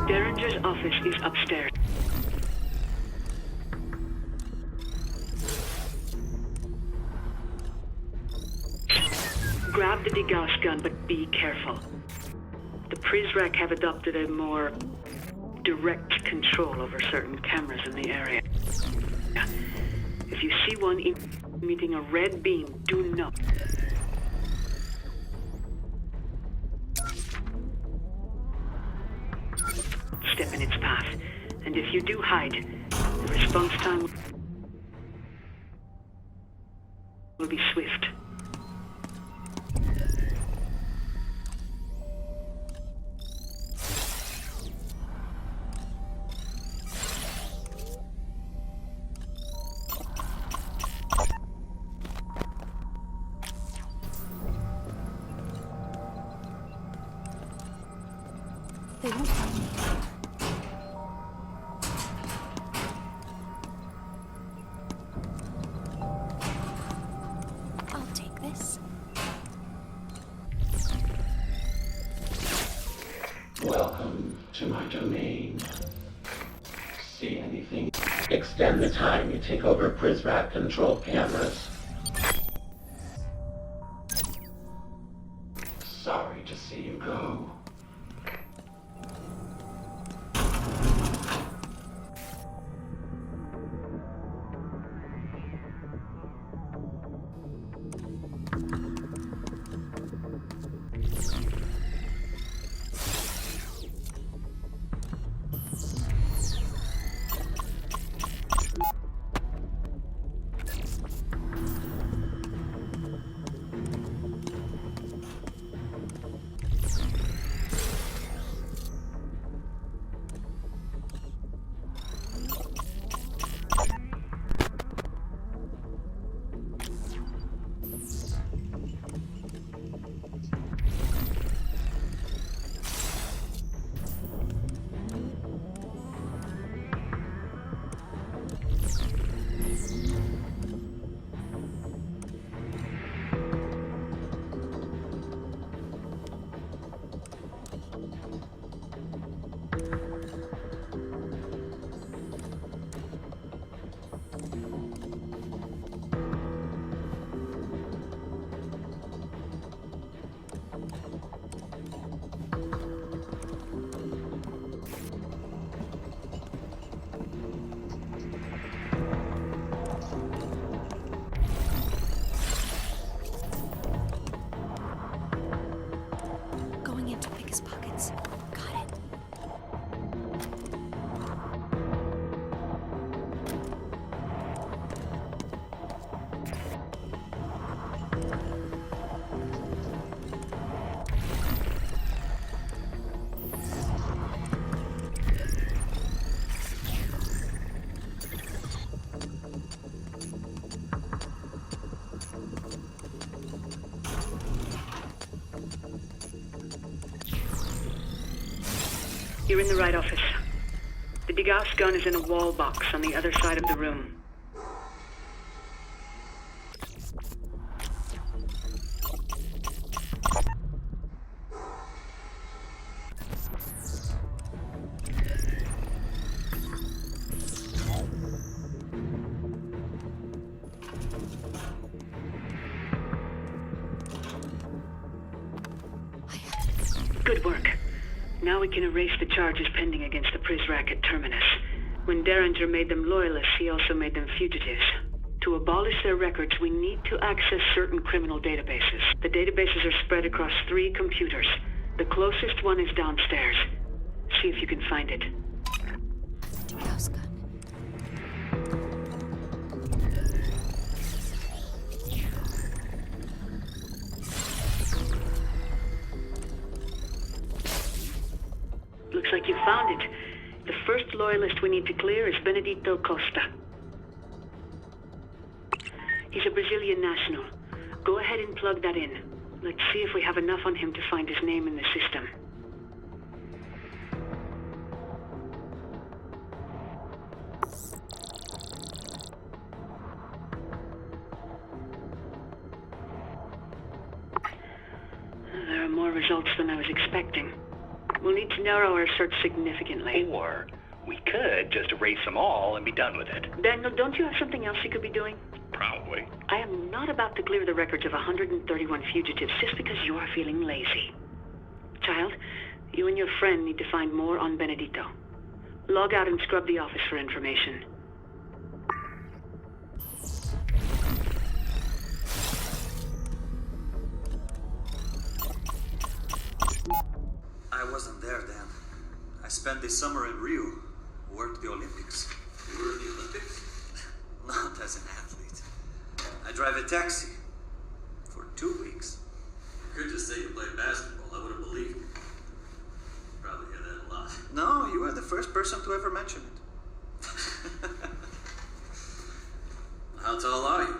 Derringer's office is upstairs. Grab the degauss gun, but be careful. The Prizrak have adopted a more direct control over certain cameras in the area. If you see one emitting a red beam, do not. Step in its path, and if you do hide, the response time will be swift. They won't find me. I'll take this. Welcome to my domain. See anything? Extend the time you take over Prizrak-controlled cameras. Sorry to see you go. You're in the right office. The degauss gun is in a wall box on the other side of the room. Good work. Now we can erase the charges pending against the Prizrak at Terminus. When Derringer made them loyalists, he also made them fugitives. To abolish their records, we need to access certain criminal databases. The databases are spread across 3 computers. The closest one is downstairs. See if you can find it. Degauss gun. Looks like you found it. The first loyalist we need to clear is Benedito Costa. He's a Brazilian national. Go ahead and plug that in. Let's see if we have enough on him to find his name in the system. There are more results than I was expecting. We'll need to narrow our search significantly. Or we could just erase them all and be done with it. Daniel, don't you have something else you could be doing? Probably. I am not about to clear the records of 131 fugitives just because you are feeling lazy. Child, you and your friend need to find more on Benedito. Log out and scrub the office for information. I wasn't there then. I spent this summer in Rio, worked the Olympics. You were in the Olympics? Not as an athlete. I drive a taxi for 2 weeks. You could just say you played basketball. I would have believed you. Probably hear that a lot. No, you are the first person to ever mention it. How tall are you?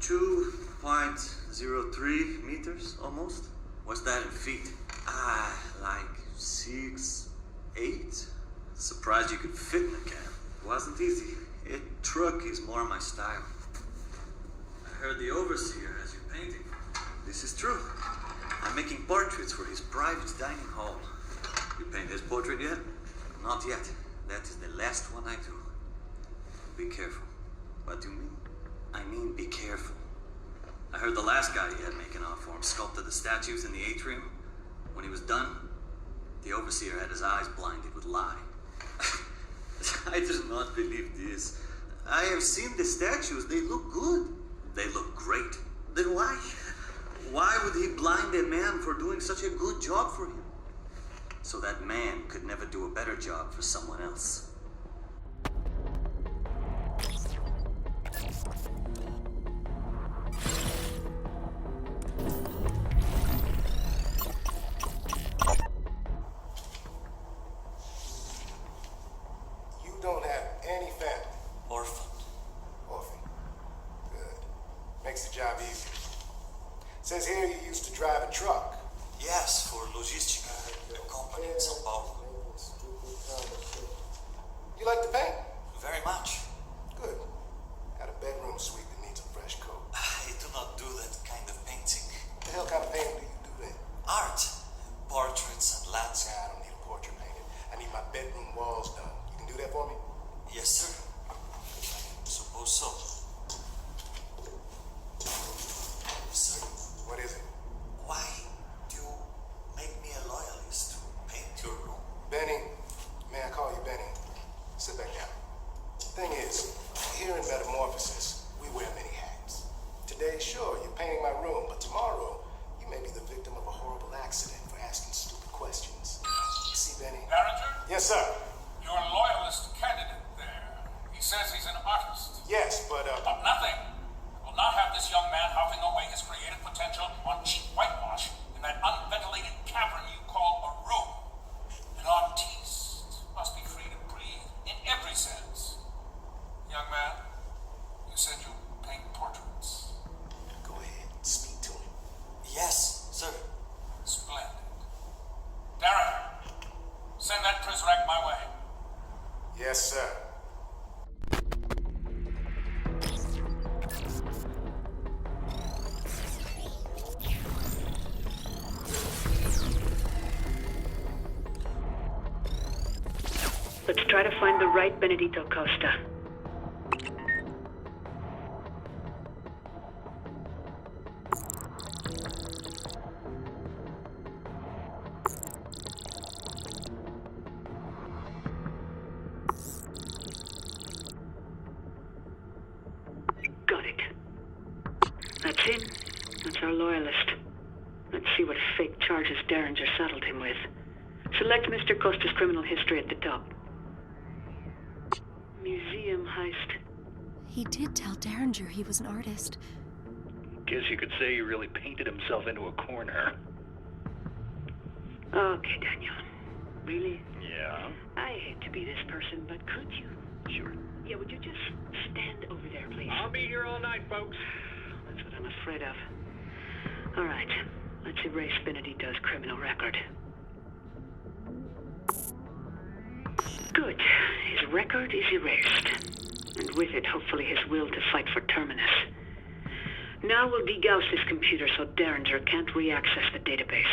2.03 meters, almost. What's that in feet? Like 6'8". Surprised you could fit in a cab. Wasn't easy. A truck is more my style. I heard the overseer has you painting. This is true. I'm making portraits for his private dining hall. You paint his portrait yet? Not yet. That is the last one I do. Be careful. What do you mean? I mean, be careful. I heard the last guy he had making art for him sculpted the statues in the atrium. When he was done, the overseer had his eyes blinded with lye. I do not believe this. I have seen the statues. They look good. They look great. Then why? Why would he blind a man for doing such a good job for him? So that man could never do a better job for someone else. You don't have any family. Orphan. Orphan. Good. Makes the job easier. Says here you used to drive a truck. Yes, for Logistica, a company in São Paulo. You like to paint? Very much. Good. Got a bedroom suite that needs a fresh coat. I do not do that kind of painting. What the hell kind of painting do you do then? Art. Portraits and landscape. I don't need a portrait painted. I need my bedroom walls done. You can do that for me? Yes, sir. Suppose so. Sir, What is it? why do you make me a loyalist to paint your room? Benny. May I call you Benny? Sit back down. Thing is, here in Metamorphosis, we wear many hats. Today, sure, you're painting my room, but tomorrow, you may be the victim of a horrible accident for asking stupid questions. You see, Benny? Derringer, Yes, sir. your loyalist candidate there. He says he's an artist. Yes, but, But nothing will not have this young man hopping away his creative potential on cheap whitewash in that unventilated cavern you call a room. An artiste must be free to breathe in every sense. Young man, you said you paint portraits. go ahead, speak to him. Yes, sir. Splendid. Derringer, send that Prizrak my way. Yes, sir. Let's try to find the right Benedito Costa. Got it. That's him. That's our loyalist. Let's see what fake charges Derringer saddled him with. Select Mr. Costa's criminal history at the top. Museum heist. He did tell Derringer he was an artist. Guess you could say he really painted himself into a corner. Okay, Daniel. Really? Yeah? I hate to be this person, but could you? Sure. Yeah, would you just stand over there, please? I'll be here all night, folks. That's what I'm afraid of. All right. Let's erase Benedito's criminal record. Good. His record is erased. And with it, hopefully, his will to fight for Terminus. Now we'll degauss his computer so Derringer can't re-access the database.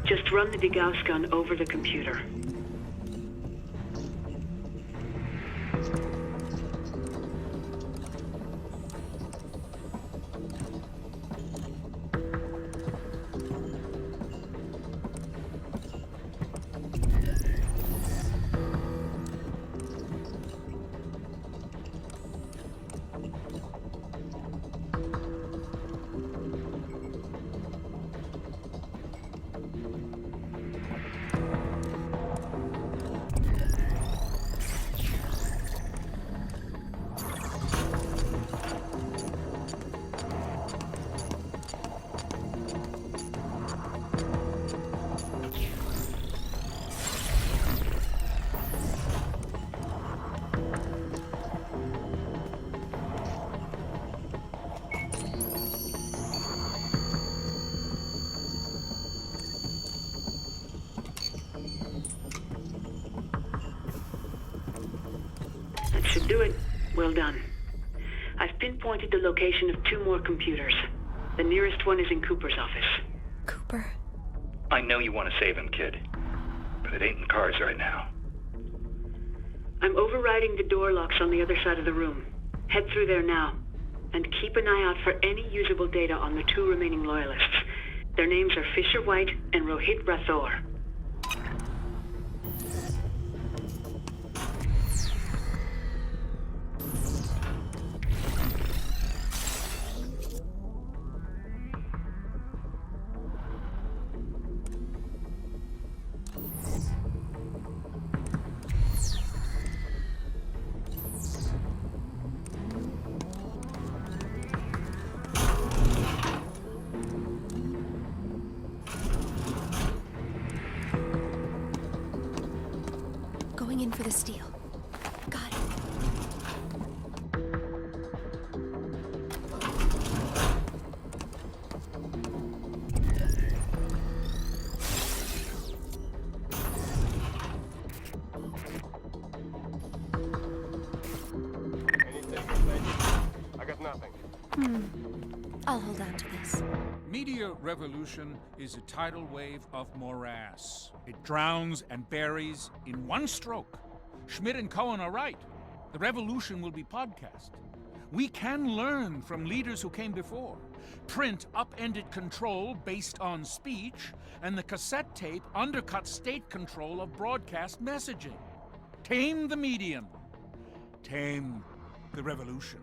Just run the degauss gun over the computer. Should do it. Well done. I've pinpointed the location of 2 more computers. The nearest one is in Cooper's office. Cooper. I know you want to save him, kid. But it ain't in the cards right now. I'm overriding the door locks on the other side of the room. Head through there now. And keep an eye out for any usable data on the 2 remaining loyalists. Their names are Fisher White and Rohit Rathore. Going in for the steal. Got it. I got nothing. I'll hold on to this. Media revolution is a tidal wave of morass. It drowns and buries in one stroke. Schmidt and Cohen are right. The revolution will be podcast. We can learn from leaders who came before. Print upended control based on speech, and the cassette tape undercut state control of broadcast messaging. Tame the medium. Tame the revolution.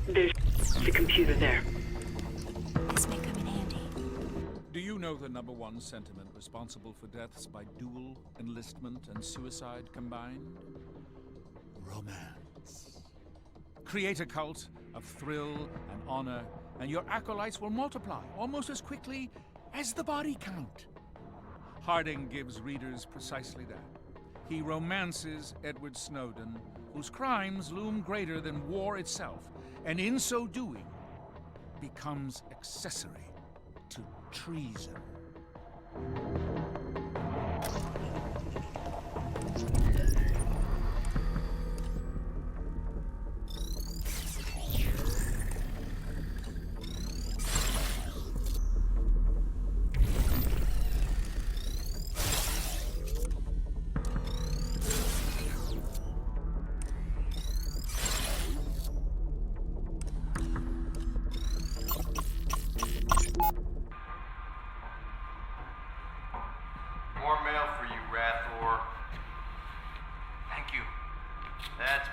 There's the computer there. This may come in handy. Do you know the #1 sentiment responsible for deaths by dual enlistment and suicide combined? Romance. Create a cult of thrill and honor, and your acolytes will multiply almost as quickly as the body count. Harding gives readers precisely that. He romances Edward Snowden, whose crimes loom greater than war itself, and in so doing, becomes accessory to treason.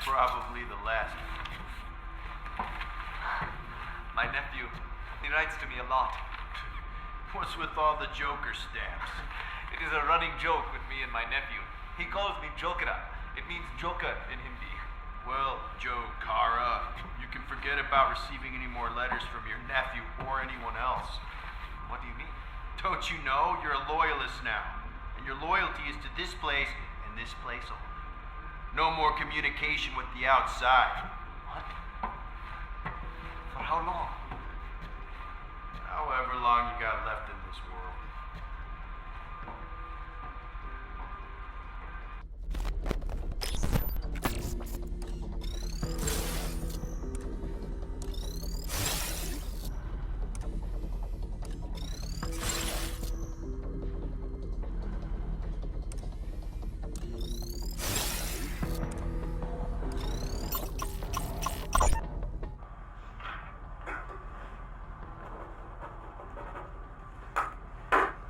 Probably the last. My nephew, he writes to me a lot. What's with all the Joker stamps? It is a running joke with me and my nephew. He calls me Jokera. It means Joker in Hindi. Well, Jokara, you can forget about receiving any more letters from your nephew or anyone else. What do you mean? Don't you know? You're a loyalist now. And your loyalty is to this place and this place only. No more communication with the outside. What? For how long? However long you got left in this world.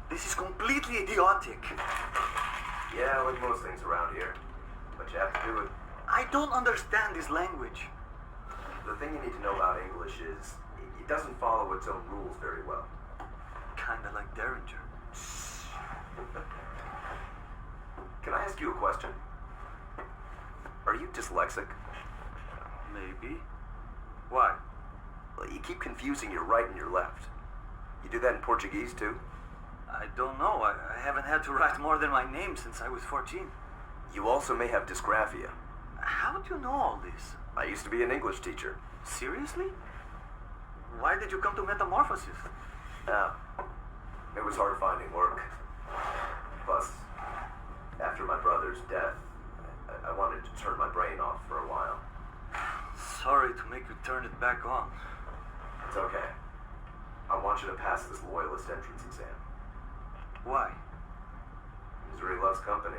This is completely idiotic. Yeah, like most things around here. But you have to do it. I don't understand this language. The thing you need to know about English is it doesn't follow its own rules very well. Kinda like Derringer. Can I ask you a question? Are you dyslexic? Maybe. Why? Well, you keep confusing your right and your left. You do that in Portuguese too? I don't know. I haven't had to write more than my name since I was 14. You also may have dysgraphia. How do you know all this? I used to be an English teacher. Seriously? Why did you come to Metamorphosis? It was hard finding work. Plus, after my brother's death, I wanted to turn my brain off for a while. Sorry to make you turn it back on. It's okay. I want you to pass this loyalist entrance exam. Why? Misery loves company.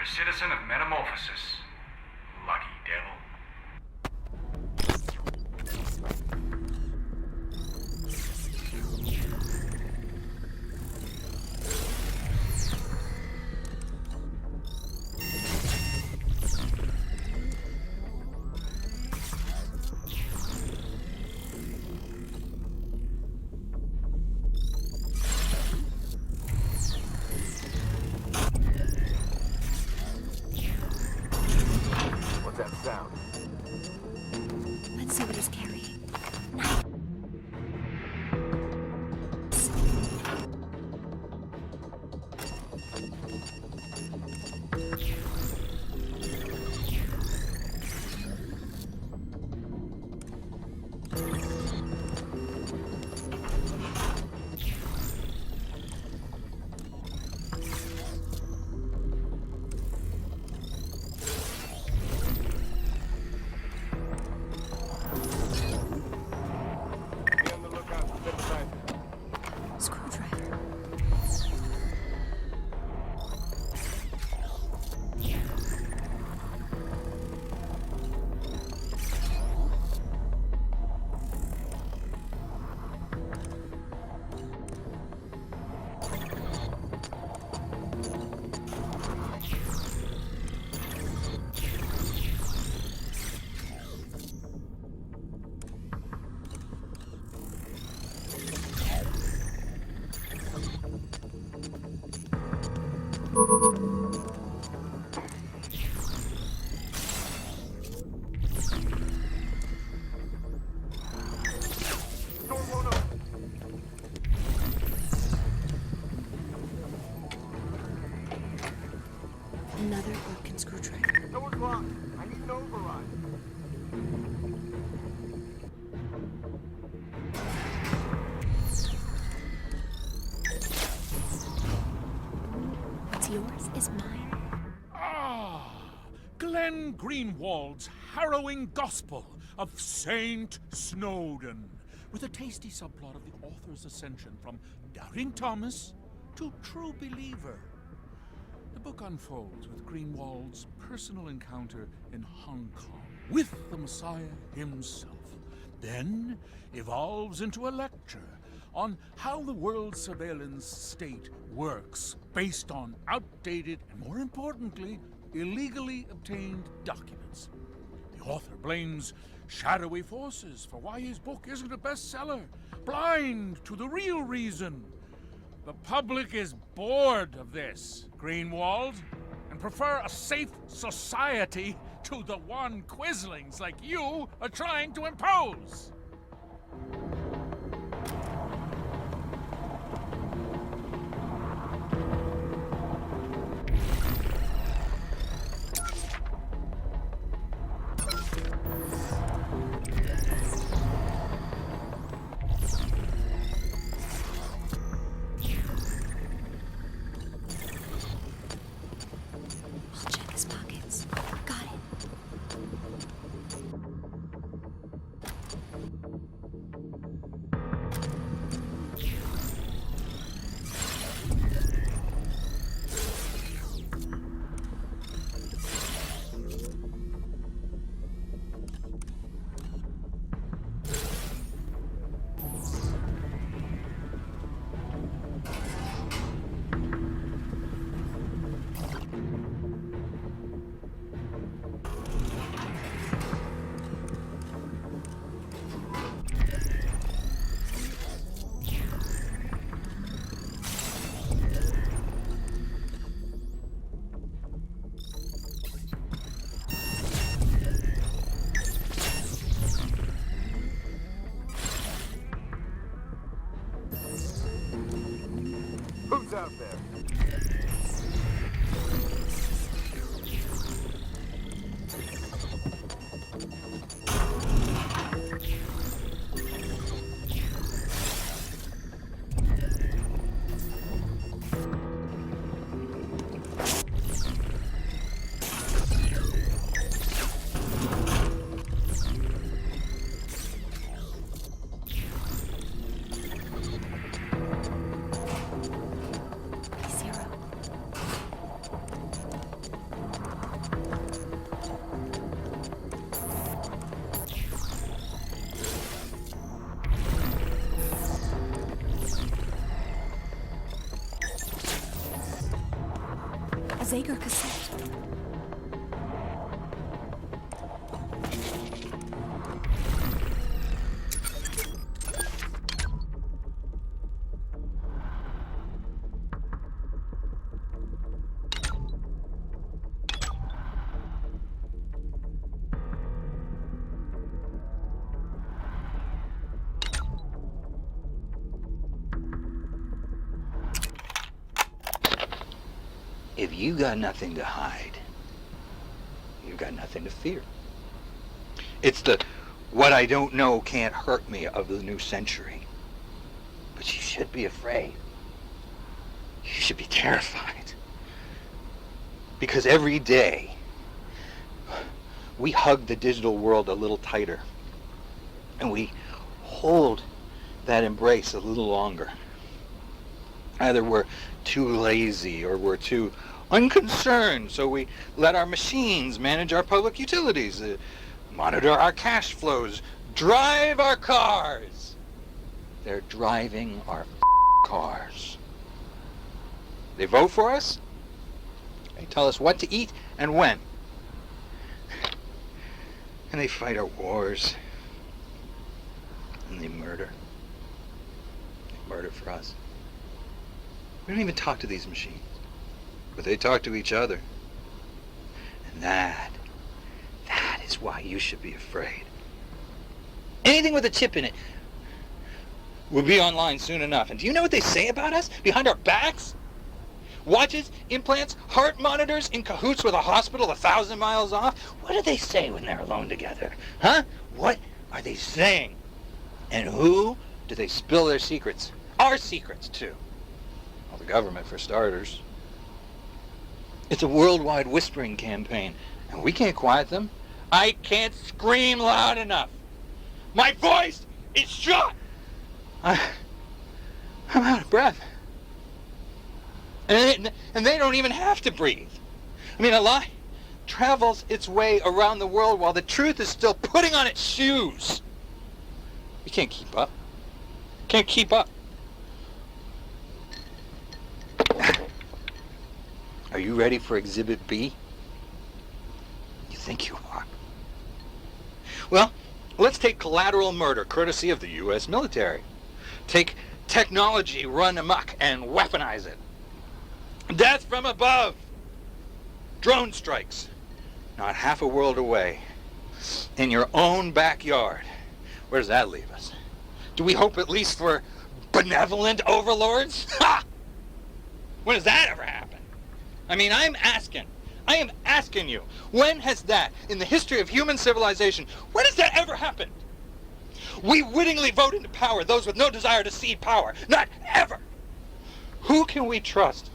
Citizen of Metamorphosis. Lucky devil. What's that sound? Another broken screwdriver. Door's locked. I need an override. What's yours is mine. Glenn Greenwald's harrowing gospel of Saint Snowden, with a tasty subplot of the author's ascension from doubting Thomas to true believer. The book unfolds with Greenwald's personal encounter in Hong Kong with the Messiah himself, then evolves into a lecture on how the world surveillance state works based on outdated and, more importantly, illegally obtained documents. The author blames shadowy forces for why his book isn't a bestseller, blind to the real reason. The public is bored of this, Greenwald, and prefer a safe society to the one quislings like you are trying to impose. I'll check his pockets. Got it. Who's out there? A Zager cassette. If you got nothing to hide, you got nothing to fear. It's the what I don't know can't hurt me of the new century. But you should be afraid. You should be terrified. Because every day, we hug the digital world a little tighter. And we hold that embrace a little longer. Either we're too lazy or we're too unconcerned, so we let our machines manage our public utilities, monitor our cash flows, drive our cars. They're driving our cars. They vote for us. They tell us what to eat and when. And they fight our wars. And they murder. They murder for us. We don't even talk to these machines. But they talk to each other. And that is why you should be afraid. Anything with a chip in it will be online soon enough. And do you know what they say about us behind our backs? Watches, implants, heart monitors in cahoots with a hospital 1,000 miles off? What do they say when they're alone together? Huh? What are they saying? And who do they spill their secrets? Our secrets to? Well, the government, for starters. It's a worldwide whispering campaign, and we can't quiet them. I can't scream loud enough. My voice is shot. I'm out of breath. And they don't even have to breathe. I mean, a lie travels its way around the world while the truth is still putting on its shoes. We can't keep up. Can't keep up. Are you ready for Exhibit B? You think you are? Well, let's take collateral murder, courtesy of the U.S. military. Take technology run amok and weaponize it. Death from above. Drone strikes. Not half a world away. In your own backyard. Where does that leave us? Do we hope at least for benevolent overlords? Ha! When does that ever happen? I mean, I am asking you, when has that, in the history of human civilization, when has that ever happened? We wittingly vote into power those with no desire to cede power. Not ever. Who can we trust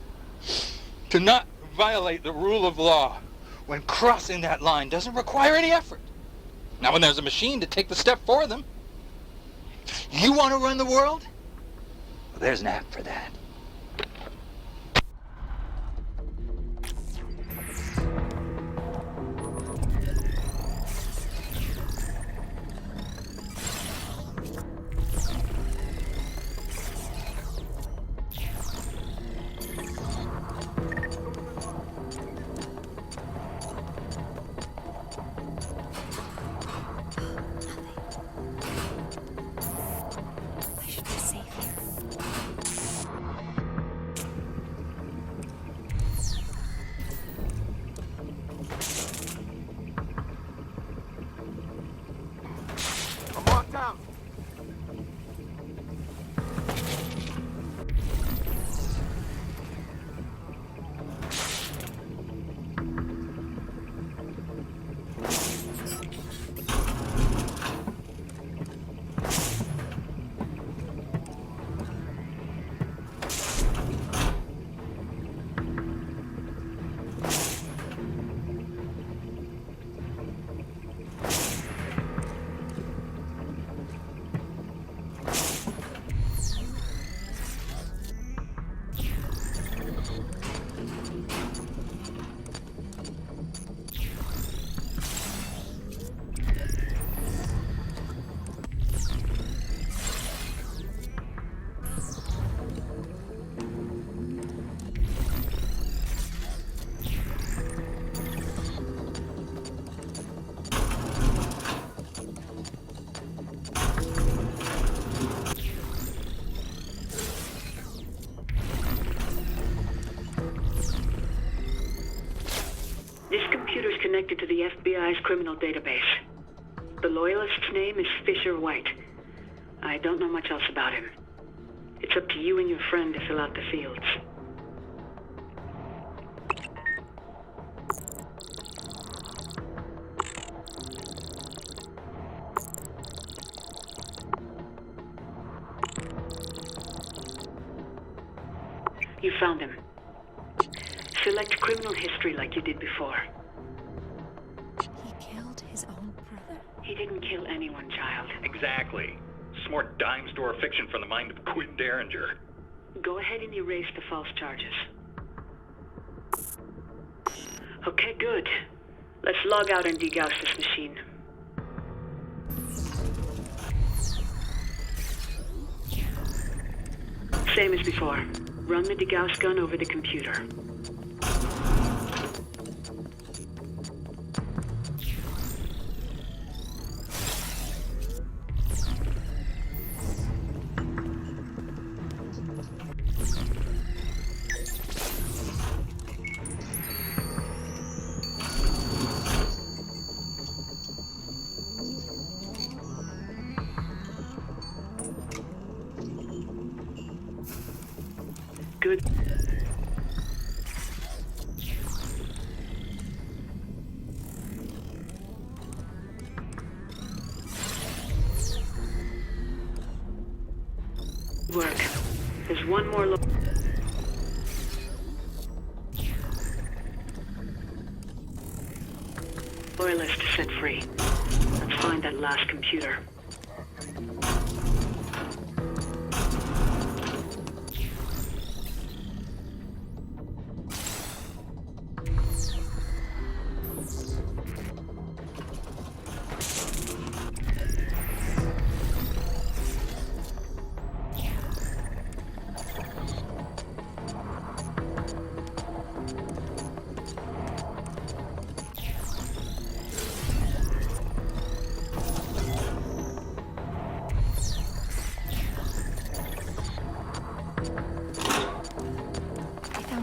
to not violate the rule of law when crossing that line doesn't require any effort? Now, when there's a machine to take the step for them. You want to run the world? Well, there's an app for that. Connected to the FBI's criminal database. The loyalist's name is Fisher White. I don't know much else about him. It's up to you and your friend to fill out the fields. You found him. Select criminal history like you did before. He didn't kill anyone, child. Exactly. It's more dime store fiction from the mind of Quinn Derringer. Go ahead and erase the false charges. Okay, good. Let's log out and degauss this machine. Same as before. Run the degauss gun over the computer. Loyalists set free. Let's find that last computer.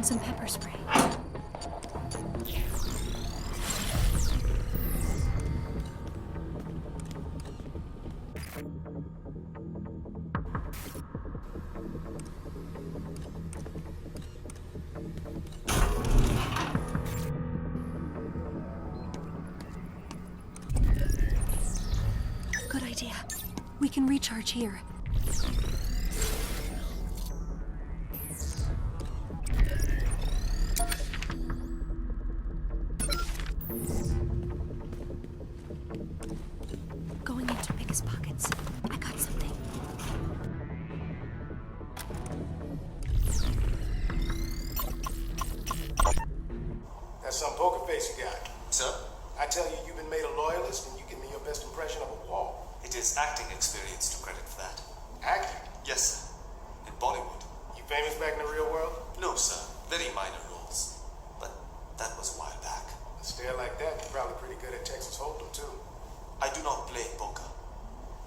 Some pepper spray. Good idea. We can recharge here. Going into Pickett's pockets. I got something. That's some poker face you got. Sir? I tell you, you've been made a loyalist, and you give me your best impression of a wall. It is acting experience to credit for that. Acting? Yes, sir. In Bollywood. You famous back in the real world? No, sir. Very minor roles. But that was a while back. A stare like that, you're probably pretty good at Texas Hold'em, too. I do not play poker.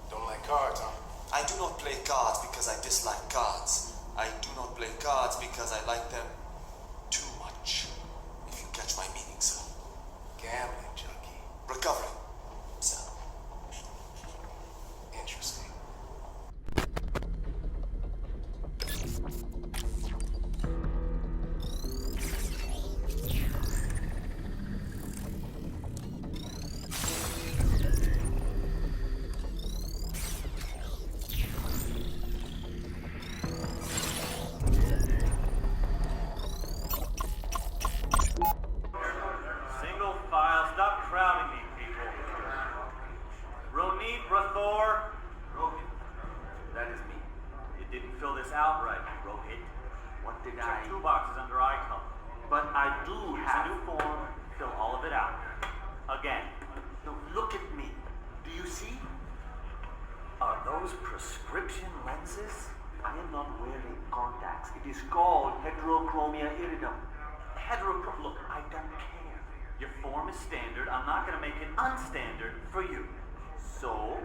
Don't like cards, huh? I do not play cards because I dislike cards. I do not play cards because I like them too much. If you catch my meaning, sir. Gambling junkie. Recovering, sir. Interesting. Single file, stop crowding me, people. Ronit Rathor. Rohit. That is me. You didn't fill this out right, Rohit. What did I? Check 2 boxes under ICOM. But I do have a new form. Fill all of it out. Again. Now look at me. Do you see? Are those prescription lenses? I am not wearing contacts. It is called heterochromia iridum. Look, I don't care. Your form is standard. I'm not going to make it unstandard for you. So,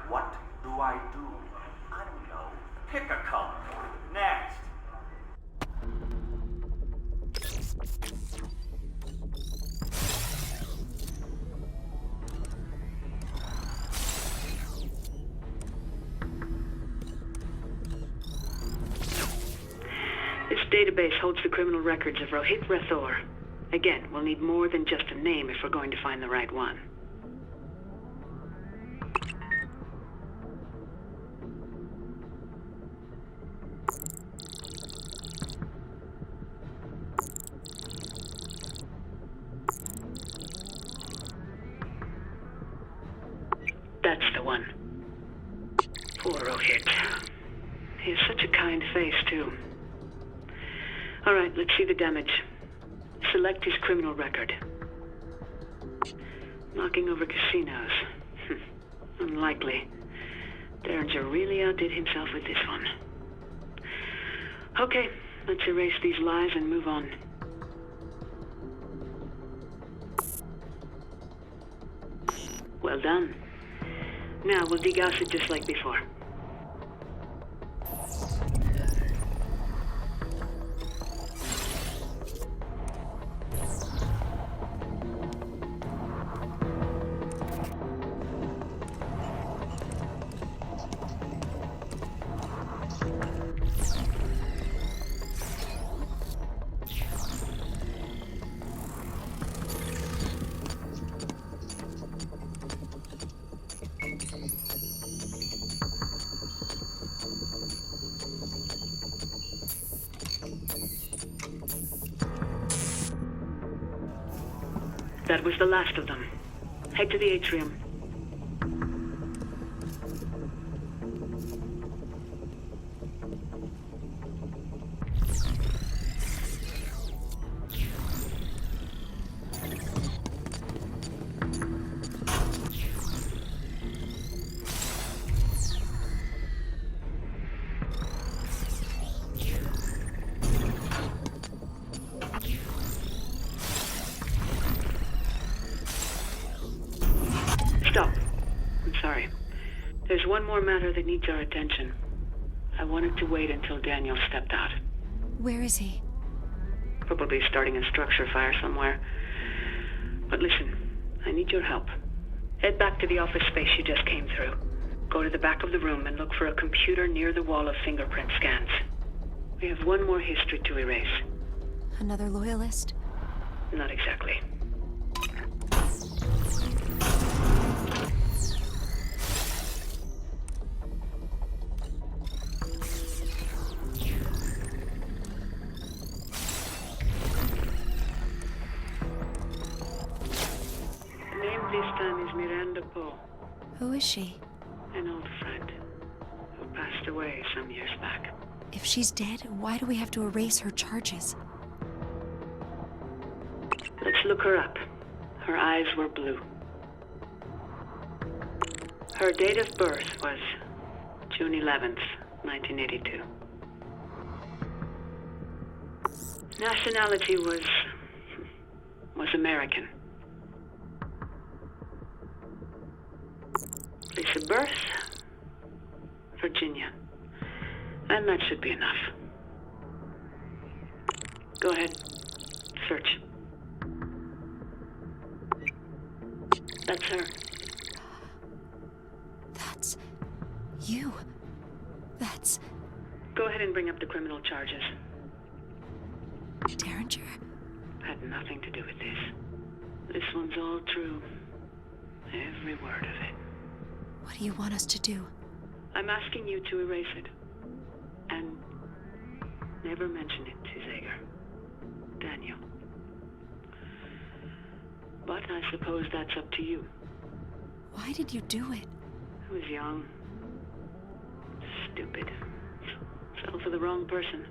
what do? I don't know. Pick a color. Next. This database holds the criminal records of Rohit Rathor. Again, we'll need more than just a name if we're going to find the right one. That's the one. Poor Rohit. He has such a kind face, too. All right, let's see the damage. Select his criminal record. Knocking over casinos. Unlikely. Derringer really outdid himself with this one. Okay, let's erase these lies and move on. Well done. Now we'll degauss it just like before. That was the last of them. Head to the atrium. Stop. I'm sorry. There's one more matter that needs our attention. I wanted to wait until Daniel stepped out. Where is he? Probably starting a structure fire somewhere. But listen, I need your help. Head back to the office space you just came through. Go to the back of the room and look for a computer near the wall of fingerprint scans. We have one more history to erase. Another loyalist? Not exactly. The name this time is Miranda. Who is she? An old friend who passed away some years back. If she's dead, why do we have to erase her charges? Let's look her up. Her eyes were blue. Her date of birth was June 11th, 1982. Nationality was American. Place of birth, Virginia. And that should be enough. Go ahead. Search. That's her. That's... you. That's... Go ahead and bring up the criminal charges. Derringer? Had nothing to do with this. This one's all true. Every word of it. What do you want us to do? I'm asking you to erase it. And never mention it to Zager. Daniel. But I suppose that's up to you. Why did you do it? I was young. Stupid. Fell for the wrong person.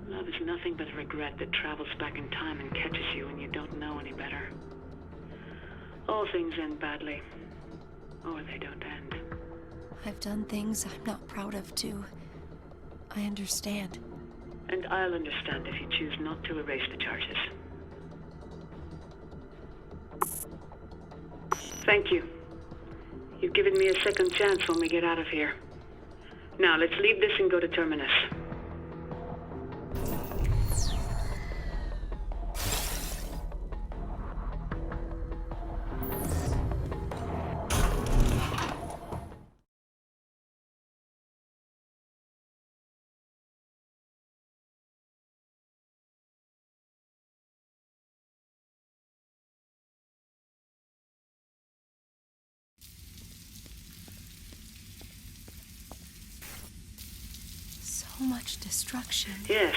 Love is nothing but regret that travels back in time and catches you when you don't know any better. All things end badly. Or they don't end. I've done things I'm not proud of, too. I understand. And I'll understand if you choose not to erase the charges. Thank you. You've given me a second chance when we get out of here. Now, let's leave this and go to Terminus. So much destruction. Yes.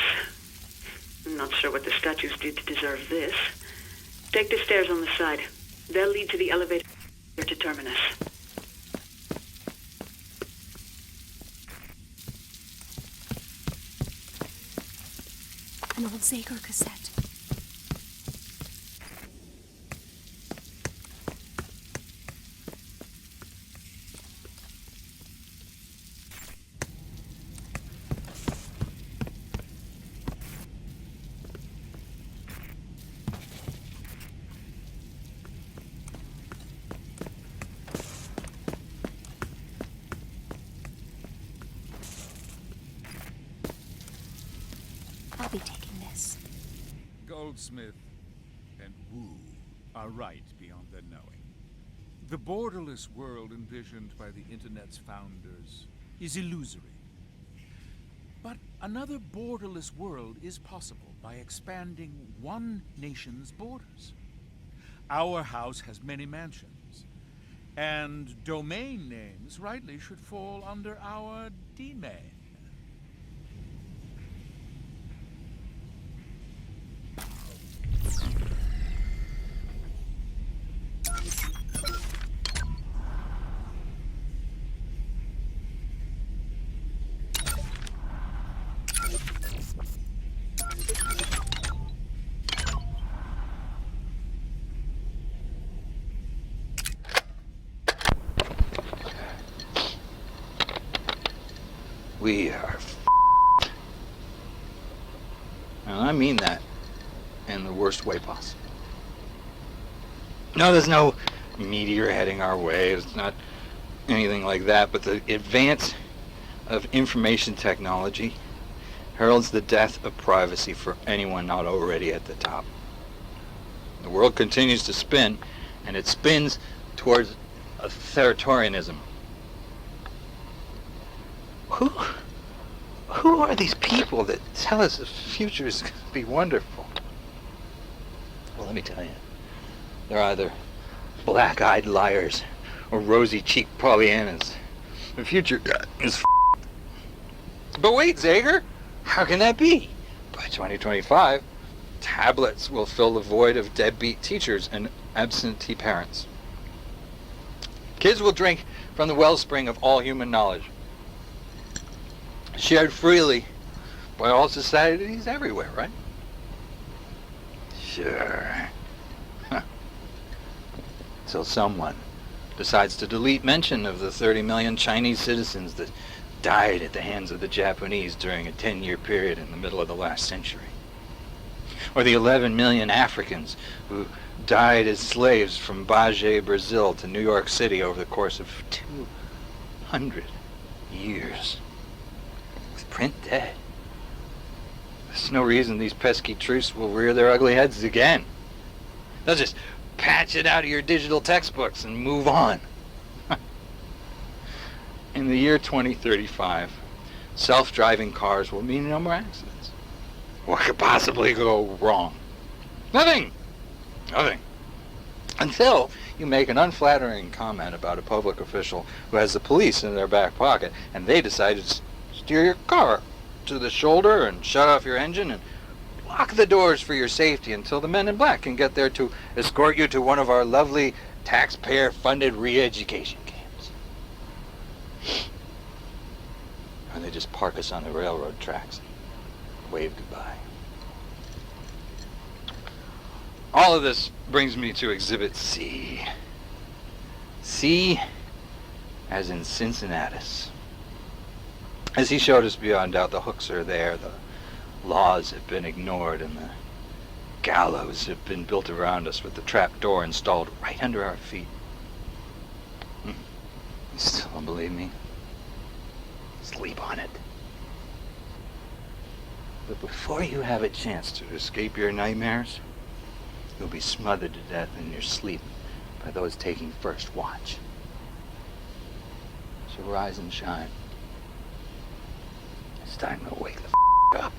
I'm not sure what the statues did to deserve this. Take the stairs on the side. They'll lead to the elevator to Terminus. An old Zager cassette. I'll be taking this. Goldsmith and Wu are right beyond their knowing. The borderless world envisioned by the Internet's founders is illusory. But another borderless world is possible by expanding one nation's borders. Our house has many mansions, and domain names rightly should fall under our domain. We are and I mean that in the worst way possible. No, there's no meteor heading our way. It's not anything like that, but the advance of information technology heralds the death of privacy for anyone not already at the top. The world continues to spin, and it spins towards authoritarianism. Who are these people that tell us the future is going to be wonderful? Well, let me tell you. They're either black-eyed liars or rosy-cheeked Pollyannas. The future is But wait, Zager! How can that be? By 2025, tablets will fill the void of deadbeat teachers and absentee parents. Kids will drink from the wellspring of all human knowledge, shared freely by all societies everywhere, right? Sure. Till someone decides to delete mention of the 30 million Chinese citizens that died at the hands of the Japanese during a 10-year period in the middle of the last century. Or the 11 million Africans who died as slaves from Bagé, Brazil to New York City over the course of 200 years. With print dead. There's no reason these pesky truths will rear their ugly heads again. They'll just patch it out of your digital textbooks and move on. In the year 2035, self-driving cars will mean no more accidents. What could possibly go wrong? Nothing! Nothing. Until you make an unflattering comment about a public official who has the police in their back pocket and they decide to steer your car to the shoulder and shut off your engine and lock the doors for your safety until the men in black can get there to escort you to one of our lovely taxpayer-funded re-education camps. Or they just park us on the railroad tracks and wave goodbye. All of this brings me to Exhibit C. C as in Cincinnatus. As he showed us beyond doubt, the hooks are there, the laws have been ignored, and the gallows have been built around us with the trap door installed right under our feet. You still don't believe me? Sleep on it. But before you have a chance to escape your nightmares, you'll be smothered to death in your sleep by those taking first watch. So rise and shine. It's time to wake the up.